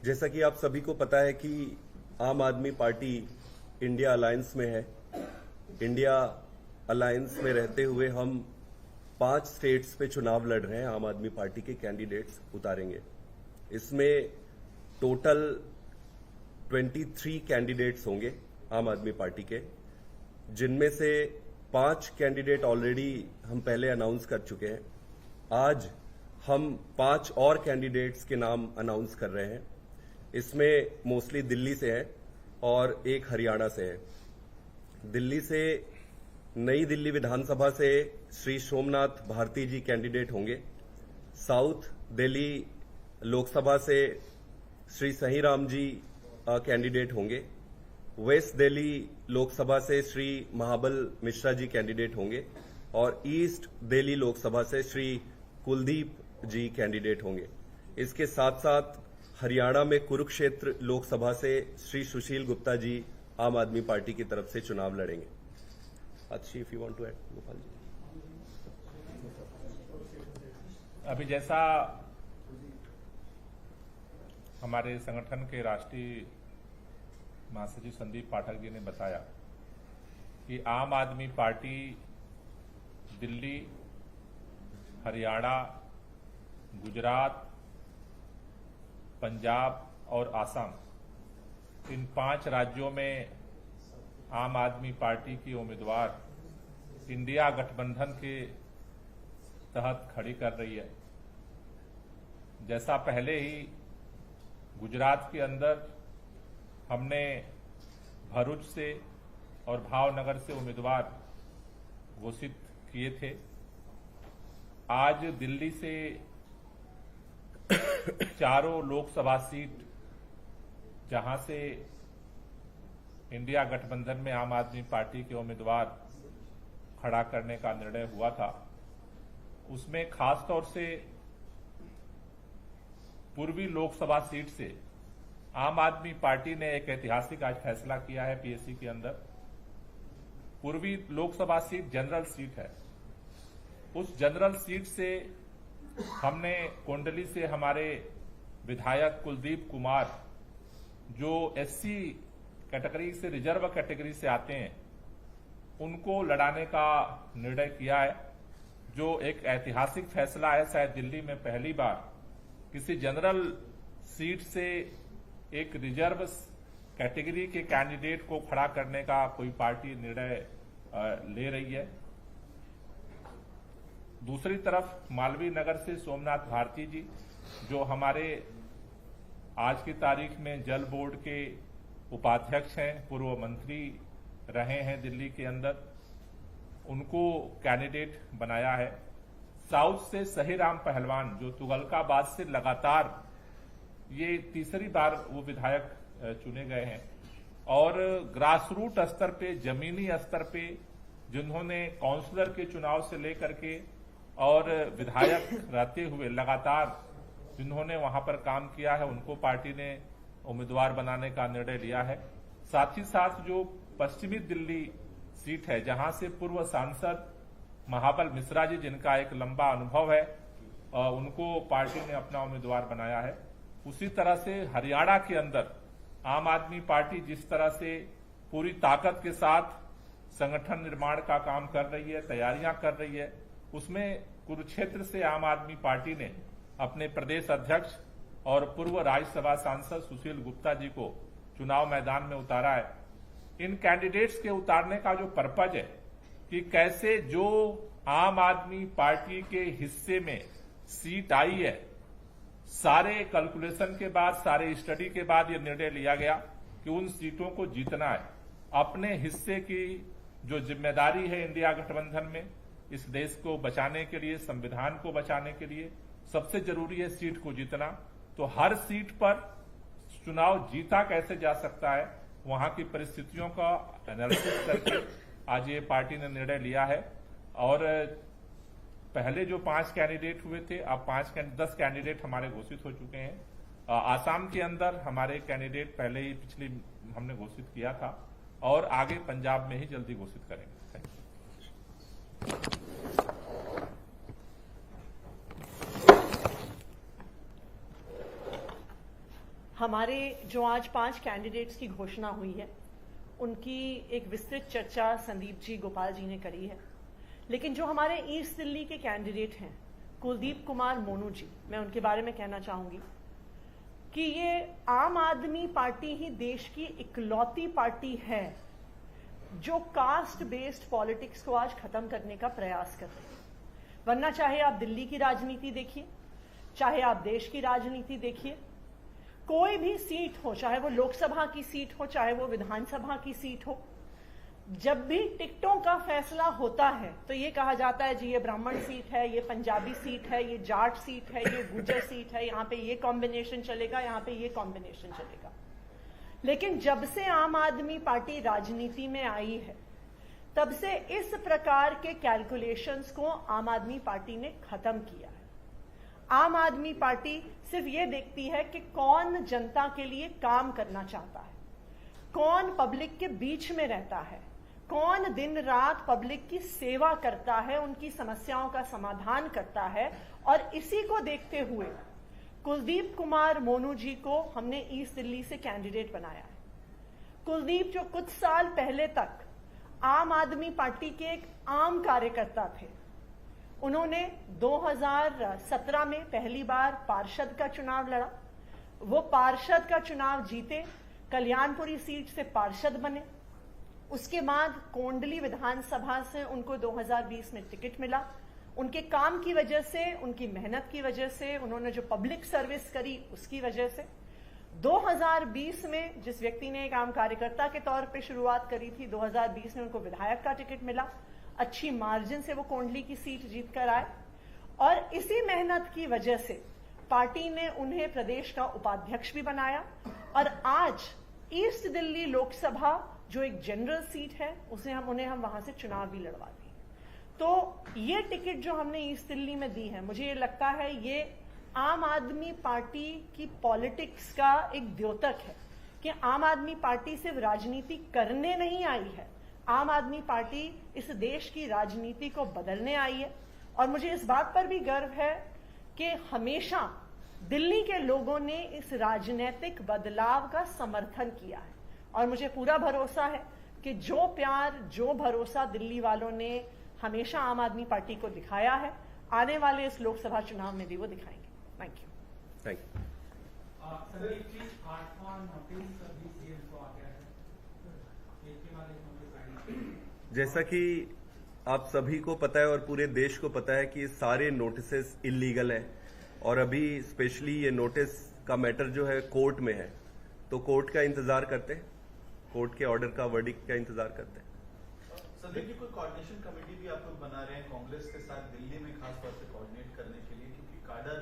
जैसा कि आप सभी को पता है कि आम आदमी पार्टी इंडिया अलायंस में है। इंडिया अलायंस में रहते हुए हम 5 स्टेट्स पे चुनाव लड़ रहे हैं। आम आदमी पार्टी के कैंडिडेट्स उतारेंगे। इसमें टोटल 23 कैंडिडेट्स होंगे आम आदमी पार्टी के, जिनमें से 5 कैंडिडेट ऑलरेडी हम पहले अनाउंस कर चुके हैं। आज हम 5 और कैंडिडेट्स के नाम अनाउंस कर रहे हैं। इसमें मोस्टली दिल्ली से है और एक हरियाणा से है। दिल्ली से नई दिल्ली विधानसभा से श्री सोमनाथ भारती जी कैंडिडेट होंगे। साउथ दिल्ली लोकसभा से श्री सही राम जी कैंडिडेट होंगे। वेस्ट दिल्ली लोकसभा से श्री महाबल मिश्रा जी कैंडिडेट होंगे और ईस्ट दिल्ली लोकसभा से श्री कुलदीप जी कैंडिडेट होंगे। इसके साथ साथ हरियाणा में कुरुक्षेत्र लोकसभा से श्री सुशील गुप्ता जी आम आदमी पार्टी की तरफ से चुनाव लड़ेंगे। अच्छी if you want to add Gopal ji. अभी जैसा हमारे संगठन के राष्ट्रीय महासचिव संदीप पाठक जी ने बताया कि आम आदमी पार्टी दिल्ली, हरियाणा, गुजरात, पंजाब और आसाम, इन 5 राज्यों में आम आदमी पार्टी की उम्मीदवार इंडिया गठबंधन के तहत खड़ी कर रही है। जैसा पहले ही गुजरात के अंदर हमने भरूच से और भावनगर से उम्मीदवार घोषित किए थे, आज दिल्ली से चारों लोकसभा सीट जहां से इंडिया गठबंधन में आम आदमी पार्टी के उम्मीदवार खड़ा करने का निर्णय हुआ था, उसमें खासतौर से पूर्वी लोकसभा सीट से आम आदमी पार्टी ने एक ऐतिहासिक आज फैसला किया है। पीएससी के अंदर पूर्वी लोकसभा सीट जनरल सीट है। उस जनरल सीट से हमने कोंडली से हमारे विधायक कुलदीप कुमार, जो एससी कैटेगरी से रिजर्व कैटेगरी से आते हैं, उनको लड़ाने का निर्णय किया है, जो एक ऐतिहासिक फैसला है। शायद दिल्ली में पहली बार किसी जनरल सीट से एक रिजर्व कैटेगरी के कैंडिडेट को खड़ा करने का कोई पार्टी निर्णय ले रही है। दूसरी तरफ मालवीय नगर से सोमनाथ भारती जी, जो हमारे आज की तारीख में जल बोर्ड के उपाध्यक्ष हैं, पूर्व मंत्री रहे हैं दिल्ली के अंदर, उनको कैंडिडेट बनाया है। साउथ से सही राम पहलवान, जो तुगलकाबाद से लगातार ये तीसरी बार वो विधायक चुने गए हैं और ग्रासरूट स्तर पे, जमीनी स्तर पे, जिन्होंने काउंसलर के चुनाव से लेकर के और विधायक रहते हुए लगातार जिन्होंने वहां पर काम किया है, उनको पार्टी ने उम्मीदवार बनाने का निर्णय लिया है। साथ ही साथ जो पश्चिमी दिल्ली सीट है, जहां से पूर्व सांसद महाबल मिश्रा जी, जिनका एक लंबा अनुभव है, उनको पार्टी ने अपना उम्मीदवार बनाया है। उसी तरह से हरियाणा के अंदर आम आदमी पार्टी जिस तरह से पूरी ताकत के साथ संगठन निर्माण का काम कर रही है, तैयारियां कर रही है, उसमें कुरुक्षेत्र से आम आदमी पार्टी ने अपने प्रदेश अध्यक्ष और पूर्व राज्यसभा सांसद सुशील गुप्ता जी को चुनाव मैदान में उतारा है। इन कैंडिडेट्स के उतारने का जो पर्पज है कि कैसे जो आम आदमी पार्टी के हिस्से में सीट आई है, सारे कैलकुलेशन के बाद, सारे स्टडी के बाद यह निर्णय लिया गया कि उन सीटों को जीतना है। अपने हिस्से की जो जिम्मेदारी है इंडिया गठबंधन में, इस देश को बचाने के लिए, संविधान को बचाने के लिए सबसे जरूरी है सीट को जीतना। तो हर सीट पर चुनाव जीता कैसे जा सकता है, वहां की परिस्थितियों का एनालिसिस करके आज ये पार्टी ने निर्णय लिया है। और पहले जो 5 कैंडिडेट हुए थे, अब 10 कैंडिडेट हमारे घोषित हो चुके हैं। आसाम के अंदर हमारे कैंडिडेट पहले ही पिछली हमने घोषित किया था और आगे पंजाब में ही जल्दी घोषित करेंगे। हमारे जो आज 5 कैंडिडेट्स की घोषणा हुई है उनकी एक विस्तृत चर्चा संदीप जी, गोपाल जी ने करी है। लेकिन जो हमारे ईस्ट दिल्ली के कैंडिडेट हैं कुलदीप कुमार मोनू जी, मैं उनके बारे में कहना चाहूंगी कि ये आम आदमी पार्टी ही देश की इकलौती पार्टी है जो कास्ट बेस्ड पॉलिटिक्स को आज खत्म करने का प्रयास कर रही है। वरना चाहे आप दिल्ली की राजनीति देखिए, चाहे आप देश की राजनीति देखिए, कोई भी सीट हो, चाहे वो लोकसभा की सीट हो, चाहे वो विधानसभा की सीट हो, जब भी टिकटों का फैसला होता है तो ये कहा जाता है जी ये ब्राह्मण सीट है, ये पंजाबी सीट है, ये जाट सीट है, ये गुर्जर सीट है, यहाँ पे ये कॉम्बिनेशन चलेगा, यहाँ पे ये कॉम्बिनेशन चलेगा। लेकिन जब से आम आदमी पार्टी राजनीति में आई है तब से इस प्रकार के कैलकुलेशंस को आम आदमी पार्टी ने खत्म किया है। आम आदमी पार्टी सिर्फ ये देखती है कि कौन जनता के लिए काम करना चाहता है, कौन पब्लिक के बीच में रहता है, कौन दिन रात पब्लिक की सेवा करता है, उनकी समस्याओं का समाधान करता है। और इसी को देखते हुए कुलदीप कुमार मोनू जी को हमने ईस्ट दिल्ली से कैंडिडेट बनाया है। कुलदीप जो कुछ साल पहले तक आम आदमी पार्टी के एक आम कार्यकर्ता थे, उन्होंने 2017 में पहली बार पार्षद का चुनाव लड़ा, वो पार्षद का चुनाव जीते, कल्याणपुरी सीट से पार्षद बने। उसके बाद कोंडली विधानसभा से उनको 2020 में टिकट मिला। उनके काम की वजह से, उनकी मेहनत की वजह से, उन्होंने जो पब्लिक सर्विस करी उसकी वजह से 2020 में जिस व्यक्ति ने एक आम कार्यकर्ता के तौर पे शुरुआत करी थी, 2020 में उनको विधायक का टिकट मिला। अच्छी मार्जिन से वो कोंडली की सीट जीत कर आए और इसी मेहनत की वजह से पार्टी ने उन्हें प्रदेश का उपाध्यक्ष भी बनाया। और आज ईस्ट दिल्ली लोकसभा जो एक जनरल सीट है उसे उन्हें वहां से चुनाव भी लड़वा दिए। तो ये टिकट जो हमने ईस्ट दिल्ली में दी है, मुझे ये लगता है ये आम आदमी पार्टी की पॉलिटिक्स का एक द्योतक है कि आम आदमी पार्टी सिर्फ राजनीति करने नहीं आई है, आम आदमी पार्टी इस देश की राजनीति को बदलने आई है। और मुझे इस बात पर भी गर्व है कि हमेशा दिल्ली के लोगों ने इस राजनीतिक बदलाव का समर्थन किया है और मुझे पूरा भरोसा है कि जो प्यार, जो भरोसा दिल्ली वालों ने हमेशा आम आदमी पार्टी को दिखाया है, आने वाले इस लोकसभा चुनाव में भी वो दिखाएंगे। Thank you. Thank you. Sandeep ji, 8वां नोटिस अभी सीएम को आ गया है, एक के बाद एक नोटिस आएंगे। जैसा कि आप सभी को पता है और पूरे देश को पता है कि सारे नोटिसेस इलीगल हैं और अभी स्पेशली ये नोटिस का मैटर जो है कोर्ट में है, तो कोर्ट का इंतजार करते हैं, कोर्ट के ऑर्डर का, वर्डिक्ट का इंतजार करते हैं। संदीप जी, कोई कोऑर्डिनेशन कमेटी भी आप लोग बना रहे हैं कांग्रेस के साथ दिल्ली में, खासतौर से कोऑर्डिनेट करने के लिए, क्योंकि काडर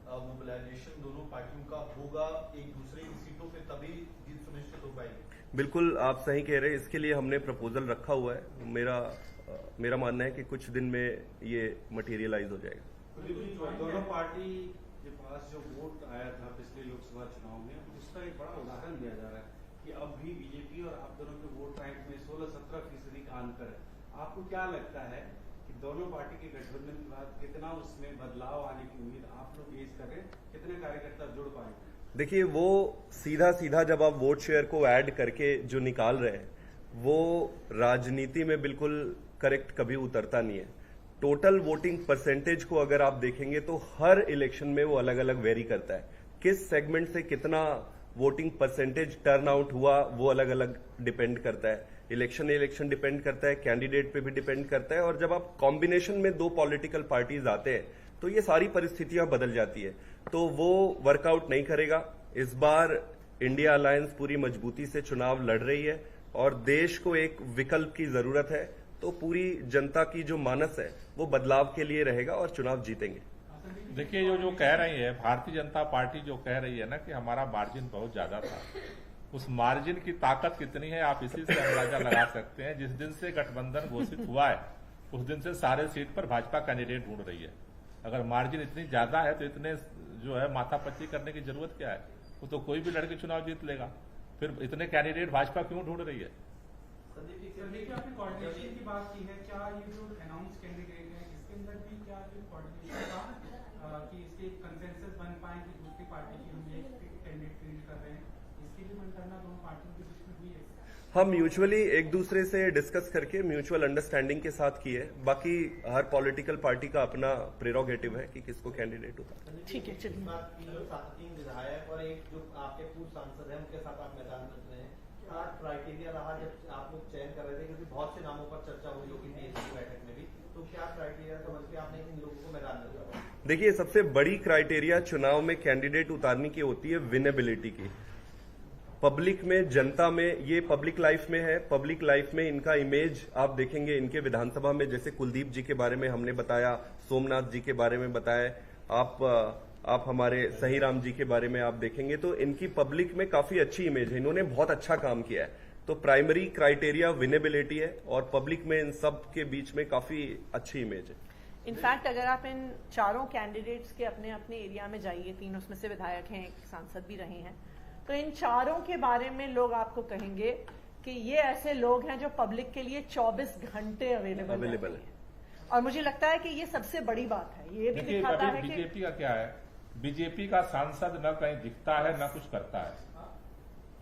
मोबिलाइजेशन दोनों पार्टियों का होगा एक दूसरे की सीटों पे, तभी जीत सुनिश्चित हो पाएगी। बिल्कुल आप सही कह रहे हैं, इसके लिए हमने प्रपोजल रखा हुआ है। मेरा मानना है कि कुछ दिन में ये मटेरियलाइज हो जाएगा। दोनों पार्टी के पास जो वोट आया था पिछले लोकसभा चुनाव में, उसका एक बड़ा उदाहरण दिया जा रहा है कि अब भी बीजेपी और आप दोनों के वोट बैंक में 16-17% का अंतर है। आपको क्या लगता है कि दोनों पार्टी के गठबंधन के बाद कितना उसमें बदलाव आने की उम्मीद आप लोग गेज कर रहे हैं, कितने कार्यकर्ता जुड़ पाएंगे? देखिए, वो सीधा जब आप वोट शेयर को ऐड करके जो निकाल रहे हैं वो राजनीति में बिल्कुल करेक्ट कभी उतरता नहीं है। टोटल वोटिंग परसेंटेज को अगर आप देखेंगे तो हर इलेक्शन में वो अलग अलग वेरी करता है। किस सेगमेंट से कितना वोटिंग परसेंटेज टर्न आउट हुआ वो अलग अलग डिपेंड करता है। इलेक्शन डिपेंड करता है, कैंडिडेट पे भी डिपेंड करता है। और जब आप कॉम्बिनेशन में दो पॉलिटिकल पार्टीज आते हैं तो ये सारी परिस्थितियां बदल जाती है, तो वो वर्कआउट नहीं करेगा। इस बार इंडिया अलायंस पूरी मजबूती से चुनाव लड़ रही है और देश को एक विकल्प की जरूरत है, तो पूरी जनता की जो मानस है वो बदलाव के लिए रहेगा और चुनाव जीतेंगे। देखिए, जो कह रही है भारतीय जनता पार्टी, जो कह रही है ना कि हमारा मार्जिन बहुत ज्यादा था, उस मार्जिन की ताकत कितनी है आप इसी से अंदाजा लगा सकते हैं। जिस दिन से गठबंधन घोषित हुआ है उस दिन से सारे सीट पर भाजपा कैंडिडेट ढूंढ रही है। अगर मार्जिन इतनी ज्यादा है तो इतने जो है माथापच्ची करने की जरूरत क्या है? वो तो कोई भी लड़के चुनाव जीत लेगा, फिर इतने कैंडिडेट भाजपा क्यों ढूंढ रही है? देखिए, आपने कोऑर्डिनेशन की बात की है, क्या ये जो अनाउंस कैंडिडेट है इसके अंदर भी क्या कोऑर्डिनेशन था कि इसके कंसेंसस बन पाए कि दूसरी पार्टी की हम एक कैंडिडेट फील्ड कर रहे हैं, इसके लिए मंत्रणा दोनों पार्टियों के बीच में हुई है? हम म्यूचुअली एक दूसरे से डिस्कस करके म्यूचुअल अंडरस्टैंडिंग के साथ किए। बाकी हर पॉलिटिकल पार्टी का अपना प्रेरोगेटिव है कि किसको कैंडिडेट होता है। ठीक है, चलिए। तीन विधायक और एक जो आपके पूर्व सांसद हैं उनके साथ आप मैदान में उतरे हैं, क्या क्राइटेरिया रहा जब आप लोग चयन कर रहे थे, क्योंकि बहुत से नामों पर चर्चा हुई होगी पीएससी की बैठक में भी, तो क्या क्राइटेरिया समझ के आपने इन लोगों को मैदान में उतारा? देखिए, सबसे बड़ी क्राइटेरिया चुनाव में कैंडिडेट उतारने की होती है विनेबिलिटी की। पब्लिक में, जनता में, ये पब्लिक लाइफ में है। पब्लिक लाइफ में इनका इमेज आप देखेंगे इनके विधानसभा में, जैसे कुलदीप जी के बारे में हमने बताया, सोमनाथ जी के बारे में बताया, आप हमारे सही राम जी के बारे में आप देखेंगे तो इनकी पब्लिक में काफी अच्छी इमेज है। इन्होंने बहुत अच्छा काम किया है। तो प्राइमरी क्राइटेरिया विनेबिलिटी है और पब्लिक में इन सब के बीच में काफी अच्छी इमेज है। इनफैक्ट अगर आप इन चारों कैंडिडेट्स के अपने अपने एरिया में जाइए, 3 उसमें से विधायक हैं, एक सांसद भी रहे हैं, तो इन चारों के बारे में लोग आपको कहेंगे कि ये ऐसे लोग हैं जो पब्लिक के लिए 24 घंटे अवेलेबल है। और मुझे लगता है कि ये सबसे बड़ी बात है। ये भी दिखाता है कि बीजेपी का क्या है, बीजेपी का सांसद न कहीं दिखता है न कुछ करता है।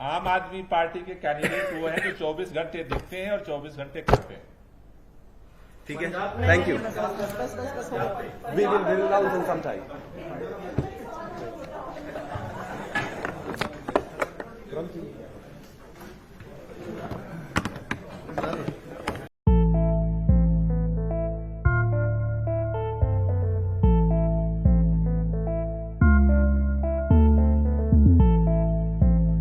आम आदमी पार्टी के कैंडिडेट वो हैं जो 24 घंटे दिखते हैं और 24 घंटे करते हैं। ठीक है, thank you. We will announce in some time.